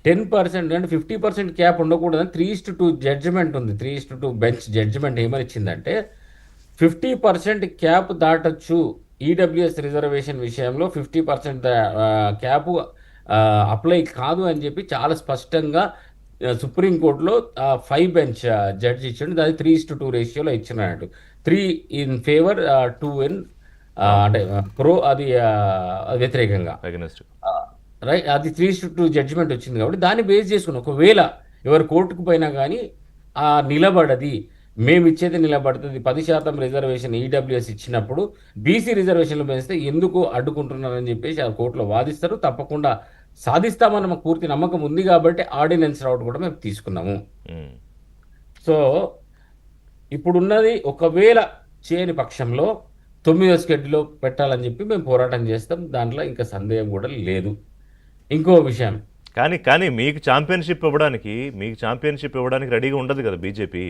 10% అంటే 50% క్యాప్ ఉండకూడదని 3:2 జడ్జిమెంట్ ఉంది. 3:2 బెంచ్ జడ్జిమెంట్ ఏమని ఇచ్చిందంటే 50% క్యాప్ దాటొచ్చు. ఈడబ్ల్యూఎస్ రిజర్వేషన్ విషయంలో 50% క్యాప్ అప్లై కాదు అని చెప్పి చాలా స్పష్టంగా సుప్రీంకోర్టులో 5 బెంచ్ జడ్జి ఇచ్చిండు. అది 3:2 రేషియోలో ఇచ్చినట్టు 3 ఇన్ ఫేవర్ 2 ఇన్ అవును. అంటే ప్రో అది వ్యతిరేకంగా అగెనిస్ట్. రైట్. అది 3:2 జడ్జిమెంట్ వచ్చింది కాబట్టి దాన్ని బేస్ చేసుకుని ఒకవేళ ఎవరు కోర్టుకు పోయినా కానీ నిలబడది, మేము ఇచ్చేది నిలబడుతుంది. 10% రిజర్వేషన్ ఈడబ్ల్యూఎస్ ఇచ్చినప్పుడు బీసీ రిజర్వేషన్లు పెంచితే ఎందుకు అడ్డుకుంటున్నారని చెప్పేసి ఆ కోర్టులో వాదిస్తారు. తప్పకుండా సాధిస్తామన్న మాకు పూర్తి నమ్మకం ఉంది కాబట్టి ఆర్డినెన్స్ రౌట్ కూడా మేము తీసుకున్నాము. ఉమ్. సో ఇప్పుడున్నది ఒకవేళ చేయని పక్షంలో 9వ షెడ్యూల్లో పెట్టాలని చెప్పి మేము పోరాటం చేస్తాం. దాంట్లో ఇంకా సందేహం కూడా లేదు. ఇంకో విషయం, కానీ కానీ మీకు ఛాంపియన్షిప్ ఇవ్వడానికి రెడీగా ఉండదు కదా బీజేపీ.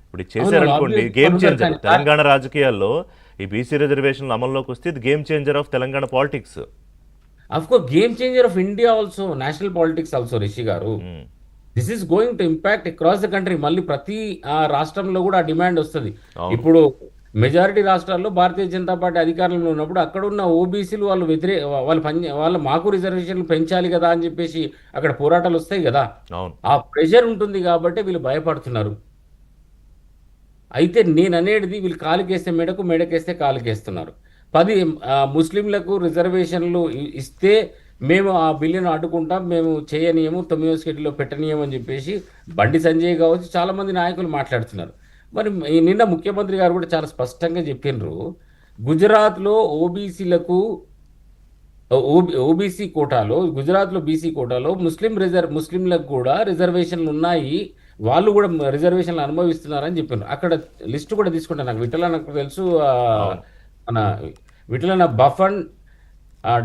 ఇప్పుడు ఇది అవును చేశారనుకోండి, ఆబ్వియస్ గేమ్ ఉంటారు చేంజర్ కానీ తెలంగాణ రాజకీయాల్లో. ఈ బీసీ రిజర్వేషన్లు అమల్లోకి వస్తే ఇది game changer of Telangana politics. Of course game changer of India also, national politics also Rishi garu. This is going to impact across the country. మళ్ళీ ప్రతి రాష్ట్రంలో కూడా ఆ డిమాండ్ వస్తుంది. అవును. ఇప్పుడు మెజారిటీ రాష్ట్రాల్లో భారతీయ జనతా పార్టీ అధికారంలో ఉన్నప్పుడు అక్కడ ఉన్న ఓబీసీలు వాళ్ళు మాకు రిజర్వేషన్లు పెంచాలి కదా అని చెప్పేసి అక్కడ పోరాటాలు వస్తాయి కదా. అవును. ఆ ప్రెషర్ ఉంటుంది కాబట్టి వీళ్ళు భయపడుతున్నారు. అయితే నేను అనేది వీళ్ళు కాలుకేస్తే మెడకు, మెడకేస్తే కాలుకేస్తున్నారు. 10 ముస్లింలకు రిజర్వేషన్లు ఇస్తే మేము ఆ బిల్లును అడ్డుకుంటాం, మేము చేయనీయము, 9వ షెడ్యూల్లో పెట్టనీయము అని చెప్పేసి బండి సంజయ్ కావచ్చు చాలామంది నాయకులు మాట్లాడుతున్నారు. మరి నిన్న ముఖ్యమంత్రి గారు కూడా చాలా స్పష్టంగా చెప్పినారు, గుజరాత్లో ఓబీసీలకు ఓబీసీ కోటాలో, గుజరాత్లో బీసీ కోటాలో ముస్లింలకు కూడా రిజర్వేషన్లు ఉన్నాయి, వాళ్ళు కూడా రిజర్వేషన్లు అనుభవిస్తున్నారని చెప్పారు. అక్కడ లిస్ట్ కూడా తీసుకుంటాను. నాకు విఠలన్నకు తెలుసు, అవును. మన విఠలన్న బఫన్,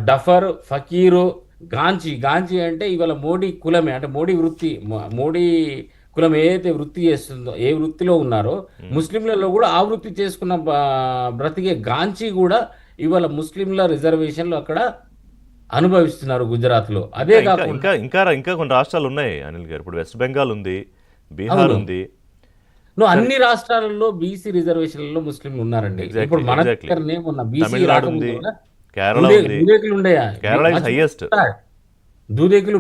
డఫర్, ఫకీరు, గాంచి అంటే ఇవాళ మోడీ కులమే, అంటే మోడీ వృత్తి, మోడీ కులం ఏదైతే వృత్తి చేస్తుందో, ఏ వృత్తిలో ఉన్నారో ముస్లింలలో కూడా ఆ వృత్తి చేసుకున్న బ్రతికే గాంచి కూడా ఇవాళ ముస్లింల రిజర్వేషన్లు అక్కడ అనుభవిస్తున్నారు గుజరాత్లో. అదే ఇంకా కాకుండా ఇంకా ఇంకా ఇంకా కొన్ని రాష్ట్రాలు ఉన్నాయి అనిల్ గారు. ఇప్పుడు వెస్ట్ బెంగాల్ ఉంది, బీహార్ అవును, ఉంది. అన్ని రాష్ట్రాలలో బీసీ రిజర్వేషన్లలో ముస్లింలు ఉన్నారండి. ఇప్పుడు మన దగ్గరనే ఉన్న బీసీ తమిళనాడు ఉంది, రాకముందు కేరళ ఉంది. దూదేకులు ఉండయా, కేరళ ఇస్ హైయెస్ట్. దూదేకులు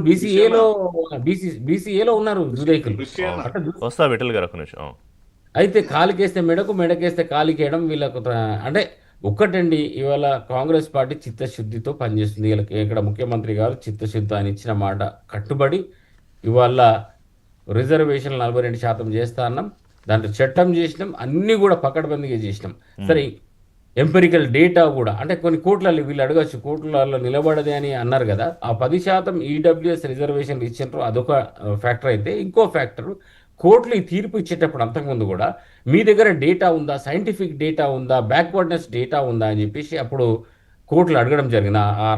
బీసీఏలో ఉన్నారు దూదేకులు. అంటే వస్తా విఠల్ గారు ఒక నిమిషం. అయితే కాలికేస్తే మెడకు, మెడకేస్తే కాలికేయడం వీళ్ళకు అంటే ఒక్కటండి. ఇవాళ కాంగ్రెస్ పార్టీ చిత్తశుద్ధితో పనిచేస్తుంది. వీళ్ళకి ఇక్కడ ముఖ్యమంత్రి గారు చిత్తశుద్ధి ఆయన ఇచ్చిన మాట కట్టుబడి ఇవాళ రిజర్వేషన్లు 42% చేస్తా అన్నాం, దాంట్లో చట్టం చేసినాం, అన్నీ కూడా పకడ్బందీగా చేసినాం. సరే, ఎంపెరికల్ డేటా కూడా అంటే కొన్ని కోట్లలో వీళ్ళు అడగచ్చు, కోట్లలో నిలబడదే అని అన్నారు కదా. ఆ 10% ఈడబ్ల్యూఎస్ రిజర్వేషన్లు ఇచ్చినారు, అదొక ఫ్యాక్టర్. అయితే ఇంకో ఫ్యాక్టర్, కోర్టులు ఈ తీర్పు ఇచ్చేటప్పుడు అంతకుముందు కూడా మీ దగ్గర డేటా ఉందా, సైంటిఫిక్ డేటా ఉందా, బ్యాక్వర్డ్నెస్ డేటా ఉందా అని చెప్పేసి అప్పుడు కోర్టులు అడగడం జరిగింది. ఆ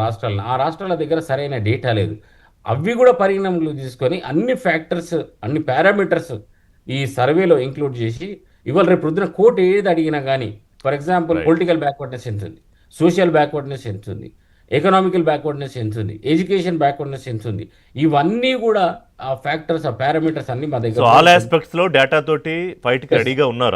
రాష్ట్రాల దగ్గర సరైన డేటా లేదు. అవి కూడా పరిగణనలో తీసుకొని అన్ని ఫ్యాక్టర్స్, అన్ని పారామీటర్స్ ఈ సర్వేలో ఇంక్లూడ్ చేసి ఇవాళ రేపు పొద్దున కోర్టు ఏది అడిగినా కానీ, ఫర్ ఎగ్జాంపుల్ పొలిటికల్ బ్యాక్వర్డ్నెస్ ఎంత ఉంది, సోషల్ బ్యాక్వర్డ్నెస్ ఎంత ఉంది, ఎకనామికల్ బ్యాక్వర్డ్నెస్ ఎంత ఉంది, ఎడ్యుకేషన్ బ్యాక్వర్డ్నెస్ ఎంత ఉంది, ఇవన్నీ కూడా ఆ ఫ్యాక్టర్స్, ఆ పారామీటర్స్ అన్ని మా దగ్గర ఆల్ ఆస్పెక్ట్స్ లో డేటా తోటి ఫైట్ కి రెడీగా ఉన్నారు.